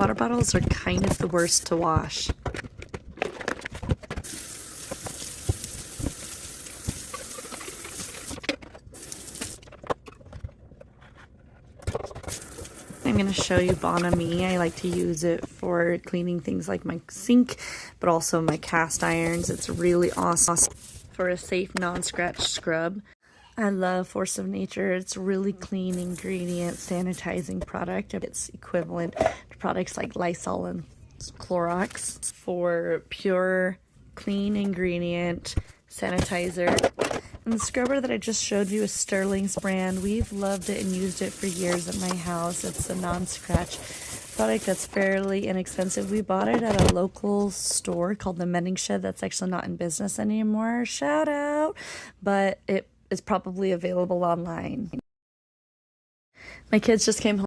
water bottles are kind of the worst to wash. I'm going to show you Bonami. I like to use it for cleaning things like my sink, but also my cast irons. It's really awesome for a safe non-scratch scrub. I love Force of Nature. It's a really clean ingredient sanitizing product. It's equivalent to products like Lysol and Clorox for pure, clean ingredient sanitizer. And the scrubber that I just showed you is Sterling's brand. We've loved it and used it for years at my house. It's a non-scratch product that's fairly inexpensive. We bought it at a local store called the Mending Shed that's actually not in business anymore. Shout out! But it is probably available online. My kids just came home